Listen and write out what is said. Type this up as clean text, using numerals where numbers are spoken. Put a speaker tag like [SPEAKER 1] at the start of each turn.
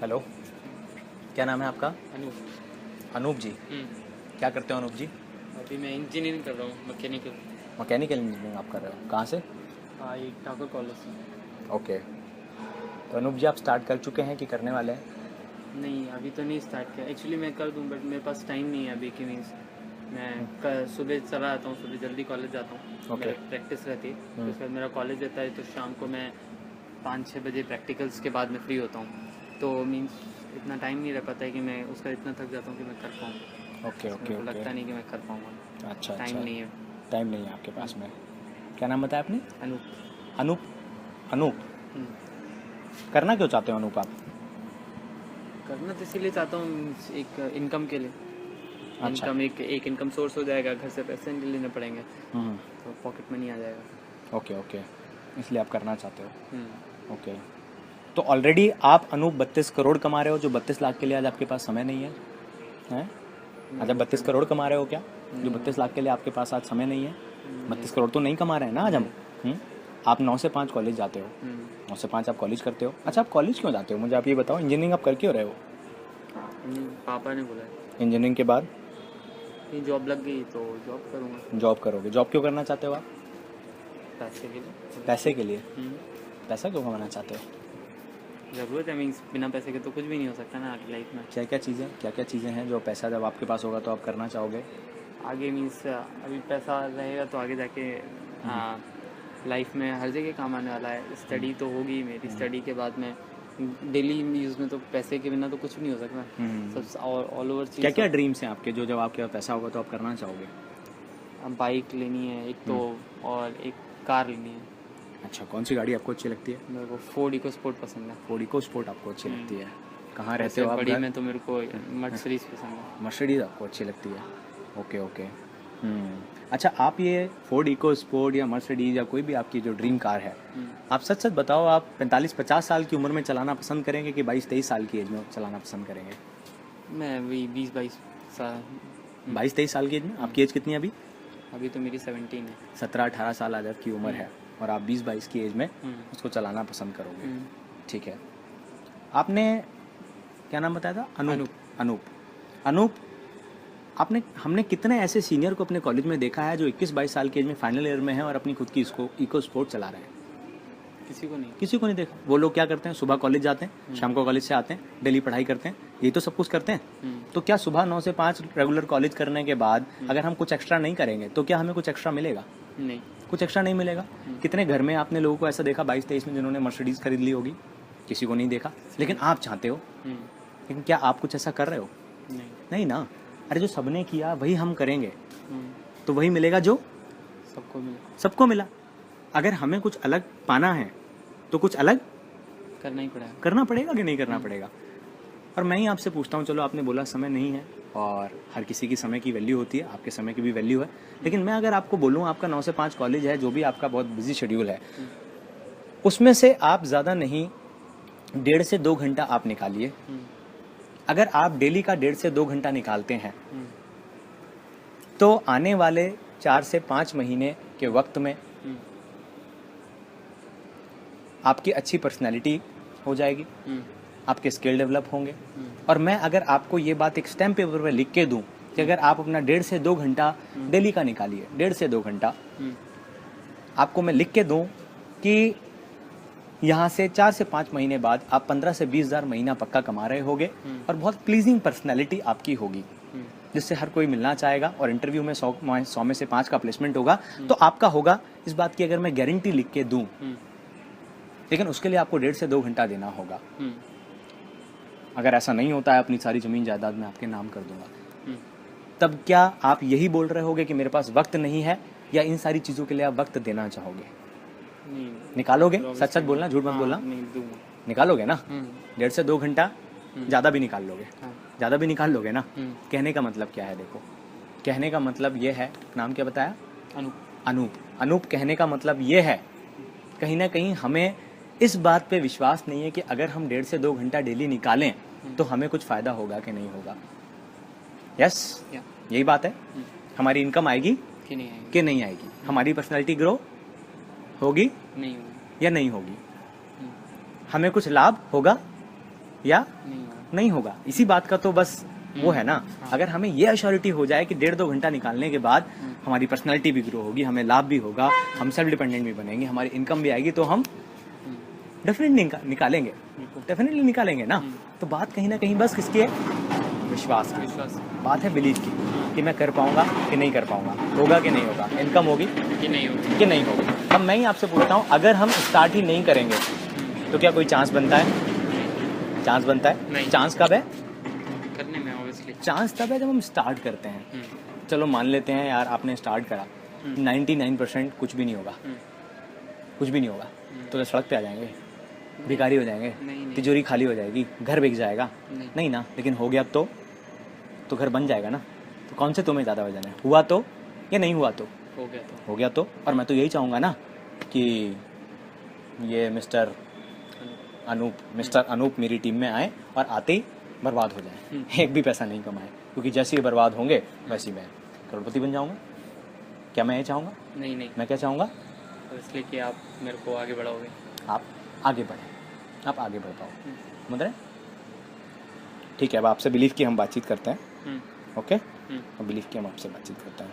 [SPEAKER 1] Hello, क्या नाम है आपका?
[SPEAKER 2] अनूप।
[SPEAKER 1] अनूप जी। क्या करते हो अनूप जी?
[SPEAKER 2] अभी मैं इंजीनियरिंग कर रहा हूँ, मैकेनिकल।
[SPEAKER 1] मैकेनिकल इंजीनियरिंग आप कर रहे हो? कहाँ से?
[SPEAKER 2] हाँ, ये ठाकुर कॉलेज से।
[SPEAKER 1] ओके। तो अनूप जी आप स्टार्ट कर चुके हैं कि करने वाले हैं?
[SPEAKER 2] नहीं, अभी तो नहीं स्टार्ट किया। एक्चुअली मैं कर दूँ बट मेरे पास टाइम नहीं है अभी की मीन्स। मैं सुबह चला आता हूँ, सुबह जल्दी कॉलेज जाता हूँ।
[SPEAKER 1] Okay.
[SPEAKER 2] मेरा प्रैक्टिस रहती है, तो उसके बाद मेरा कॉलेज रहता है, तो शाम को मैं 5-6 बजे प्रैक्टिकल्स के बाद में फ्री होता हूँ। तो मीन्स इतना टाइम नहीं रह पाता है कि मैं उसका इतना थक जाता हूँ कि मैं कर पाऊँ।
[SPEAKER 1] ओके
[SPEAKER 2] मेरे
[SPEAKER 1] ओके
[SPEAKER 2] को
[SPEAKER 1] ओके।
[SPEAKER 2] लगता नहीं कि मैं कर पाऊँगा।
[SPEAKER 1] अच्छा
[SPEAKER 2] टाइम
[SPEAKER 1] अच्छा।
[SPEAKER 2] नहीं है।
[SPEAKER 1] टाइम नहीं है आपके पास में। क्या नाम बताया आपने?
[SPEAKER 2] अनूप।
[SPEAKER 1] अनूप। अनूप
[SPEAKER 2] हम्म।
[SPEAKER 1] करना क्यों चाहते हो अनूप आप?
[SPEAKER 2] करना तो इसीलिए चाहता हूँ means एक इनकम के लिए।
[SPEAKER 1] अच्छा।
[SPEAKER 2] इनकम एक इनकम सोर्स हो जाएगा, घर से पैसे नहीं लेने पड़ेंगे,
[SPEAKER 1] हम्म।
[SPEAKER 2] तो पॉकेट मनी आ जाएगा।
[SPEAKER 1] ओके ओके, इसलिए आप करना चाहते हो।
[SPEAKER 2] हम्म।
[SPEAKER 1] ओके। तो ऑलरेडी आप अनूप 32 करोड़ कमा रहे हो, जो 32 लाख के लिए आज आपके पास समय नहीं है, हैं? आज आप 32 करोड़ कमा रहे हो क्या, जो 32 लाख के लिए आपके पास आज समय नहीं है? 32 करोड़ तो नहीं कमा रहे हैं ना आज हम। आप 9 से 5 कॉलेज जाते हो, 9 से 5 आप कॉलेज करते हो। अच्छा, आप कॉलेज क्यों जाते हो मुझे आप ये बताओ? इंजीनियरिंग आप कर क्यों रहे हो?
[SPEAKER 2] पापा ने बोला है
[SPEAKER 1] इंजीनियरिंग के बाद
[SPEAKER 2] कि जॉब लग गई तो जॉब करूँगा।
[SPEAKER 1] जॉब करोगे। जॉब क्यों करना चाहते हो आप?
[SPEAKER 2] पैसे के लिए।
[SPEAKER 1] पैसे के लिए।
[SPEAKER 2] हम्म।
[SPEAKER 1] पैसा क्यों कमाना चाहते हो?
[SPEAKER 2] ज़रूरत है, मीन्स बिना पैसे के तो कुछ भी नहीं हो सकता ना आगे लाइफ में।
[SPEAKER 1] क्या क्या चीज़ें हैं जो पैसा जब आपके पास होगा तो आप करना चाहोगे?
[SPEAKER 2] आगे मीन्स अभी पैसा रहेगा तो आगे जाके लाइफ में हर जगह काम आने वाला है। स्टडी तो होगी मेरी, स्टडी के बाद में डेली यूज़ में तो पैसे के बिना तो कुछ भी नहीं हो सकता। सब और ऑल ओवर चीज़।
[SPEAKER 1] क्या क्या ड्रीम्स हैं आपके जो जब आपके पास पैसा होगा तो आप करना चाहोगे?
[SPEAKER 2] बाइक लेनी है एक तो, और एक कार लेनी है।
[SPEAKER 1] अच्छा, कौन सी गाड़ी आपको अच्छी लगती है?
[SPEAKER 2] मेरे को फोर्ड इको स्पोर्ट पसंद है।
[SPEAKER 1] फोर्ड इको स्पोर्ट आपको अच्छी लगती है। कहाँ रहते
[SPEAKER 2] वैसे
[SPEAKER 1] हो आप?
[SPEAKER 2] बड़ी
[SPEAKER 1] घर?
[SPEAKER 2] में तो मेरे को मर्सिडीज पसंद है।
[SPEAKER 1] मर्सिडीज आपको अच्छी लगती है। Okay okay. अच्छा, आप ये फोर्ड इको स्पोर्ट या मर्सिडीज या कोई भी आपकी जो ड्रीम कार है, आप सच सच बताओ, आप 45-50 साल की उम्र में चलाना पसंद करेंगे कि 22-23 साल की एज में चलाना पसंद करेंगे?
[SPEAKER 2] मैं वही 20-22 साल।
[SPEAKER 1] 22-23 साल की एज में? आपकी एज कितनी है अभी?
[SPEAKER 2] अभी तो मेरी 17 है।
[SPEAKER 1] 17-18 साल आज आपकी उम्र है और आप 20-22 की एज में उसको चलाना पसंद करोगे। ठीक है। आपने क्या नाम बताया था? अनूप। अनूप। अनूप, हमने कितने ऐसे सीनियर को अपने कॉलेज में देखा है जो 21-22 साल की एज में फाइनल ईयर में है और अपनी खुद की इसको इको स्पोर्ट चला रहे हैं? किसी को नहीं देखा। वो लोग क्या करते हैं? सुबह कॉलेज जाते हैं, शाम को कॉलेज से आते हैं, डेली पढ़ाई करते हैं, यही तो सब कुछ करते हैं। तो क्या सुबह 9 से 5 रेगुलर कॉलेज करने के बाद अगर हम कुछ एक्स्ट्रा नहीं करेंगे तो क्या हमें कुछ एक्स्ट्रा मिलेगा?
[SPEAKER 2] नहीं,
[SPEAKER 1] कुछ एक्स्ट्रा नहीं मिलेगा। कितने घर में आपने लोगों को ऐसा देखा 22-23 में जिन्होंने मर्सिडीज खरीद ली होगी? किसी को नहीं देखा। लेकिन आप चाहते हो, लेकिन क्या आप कुछ ऐसा कर रहे हो? नहीं ना। अरे जो सबने किया वही हम करेंगे तो वही मिलेगा जो सबको मिला। अगर हमें कुछ अलग पाना है तो कुछ अलग करना पड़ेगा कि नहीं करना पड़ेगा? और मैं ही आपसे पूछता हूँ, चलो आपने बोला समय नहीं है और हर किसी की समय की वैल्यू होती है, आपके समय की भी वैल्यू है, लेकिन मैं अगर आपको बोलूँ आपका 9 से 5 कॉलेज है, जो भी आपका बहुत बिजी शेड्यूल है, उसमें से आप ज़्यादा नहीं 1.5 से 2 घंटा आप निकालिए। अगर आप डेली का 1.5 से 2 घंटा निकालते हैं तो आने वाले 4 से 5 महीने के वक्त में आपकी अच्छी पर्सनैलिटी हो जाएगी, आपके स्किल डेवलप होंगे। और मैं अगर आपको ये बात एक स्टैम्प पेपर पर लिख के दूं कि अगर आप अपना 1.5 से 2 घंटा डेली का निकालिए, 1.5 से 2 घंटा आपको मैं लिख के दूं कि यहाँ से 4 से 5 महीने बाद आप 15 से 20 हज़ार महीना पक्का कमा रहे होगे और बहुत प्लीजिंग पर्सनैलिटी आपकी होगी जिससे हर कोई मिलना चाहेगा और इंटरव्यू में 100 में से 5 का प्लेसमेंट होगा तो आपका होगा। इस बात की अगर मैं गारंटी लिख के दूं, लेकिन उसके लिए आपको 1.5 से 2 घंटा देना होगा। अगर ऐसा नहीं होता है, अपनी सारी जमीन जायदाद में आपके नाम कर दूंगा। तब क्या आप यही बोल रहे होगे कि मेरे पास वक्त नहीं है, या इन सारी चीज़ों के लिए आप वक्त देना चाहोगे? निकालोगे? सच सच बोलना, झूठ मत बोलना। निकालोगे ना? 1.5 से 2 घंटा ज़्यादा भी निकाल लोगे? ज़्यादा भी निकाल लोगे ना? कहने का मतलब क्या है? देखो, कहने का मतलब ये है, नाम क्या बताया? अनूप। अनूप कहने का मतलब ये है, कहीं ना कहीं हमें इस बात पे विश्वास नहीं है कि अगर हम 1.5 से 2 घंटा डेली निकालें तो हमें कुछ फ़ायदा होगा कि नहीं होगा। यस, यही बात है। हमारी इनकम आएगी कि नहीं आएगी? हमारी पर्सनैलिटी ग्रो होगी या नहीं होगी? हमें कुछ लाभ होगा या
[SPEAKER 2] नहीं होगा।
[SPEAKER 1] नहीं होगा। इसी बात का तो बस वो है ना, अगर हमें ये अश्योरिटी हो जाए कि 1.5-2 घंटा निकालने के बाद हमारी पर्सनैलिटी भी ग्रो होगी, हमें लाभ भी होगा, हम सेल्फ डिपेंडेंट भी बनेंगे, हमारी इनकम भी आएगी, तो हम डेफिनेटली निकालेंगे, डेफिनेटली निकालेंगे ना। तो बात कहीं ना कहीं बस किसकी है? विश्वास की।
[SPEAKER 2] विश्वास
[SPEAKER 1] बात है बिलीव की, कि मैं कर पाऊंगा कि नहीं कर पाऊंगा, होगा कि नहीं होगा, इनकम होगी
[SPEAKER 2] कि नहीं होगा।
[SPEAKER 1] कि नहीं होगी। अब मैं ही आपसे पूछता हूँ, अगर हम स्टार्ट ही नहीं करेंगे तो क्या कोई चांस बनता है? चांस बनता है?
[SPEAKER 2] नहीं।
[SPEAKER 1] चांस कब है?
[SPEAKER 2] करने में ऑब्वियसली।
[SPEAKER 1] चांस तब है जब हम स्टार्ट करते हैं। चलो मान लेते हैं यार आपने स्टार्ट करा, 99% कुछ भी नहीं होगा, कुछ भी नहीं होगा, तो सड़क पे आ जाएंगे, भिखारी हो जाएंगे,
[SPEAKER 2] नहीं।
[SPEAKER 1] तिजोरी खाली हो जाएगी, घर बिक जाएगा,
[SPEAKER 2] नहीं।
[SPEAKER 1] नहीं ना। लेकिन हो गया तो घर बन जाएगा ना। तो कौन से तुम्हें ज़्यादा वजन है, हुआ तो या नहीं हुआ तो?
[SPEAKER 2] हो गया तो।
[SPEAKER 1] हो गया तो। और मैं तो यही चाहूँगा ना कि ये मिस्टर अनूप मेरी टीम में आए और आते ही बर्बाद हो जाए, एक भी पैसा नहीं कमाए, क्योंकि जैसे ही बर्बाद होंगे वैसे ही मैं करोड़पति बन जाऊँगा। क्या मैं ये चाहूँगा?
[SPEAKER 2] नहीं।
[SPEAKER 1] मैं क्या चाहूँगा?
[SPEAKER 2] तो इसलिए कि आप मेरे को आगे बढ़ाओगे।
[SPEAKER 1] आप आगे बढ़ें, आप आगे बढ़ पाओ। समझ रहे? ठीक है, अब आपसे बिलीव की हम बातचीत करते हैं। ओके, अब बिलीव की हम आपसे बातचीत करते हैं।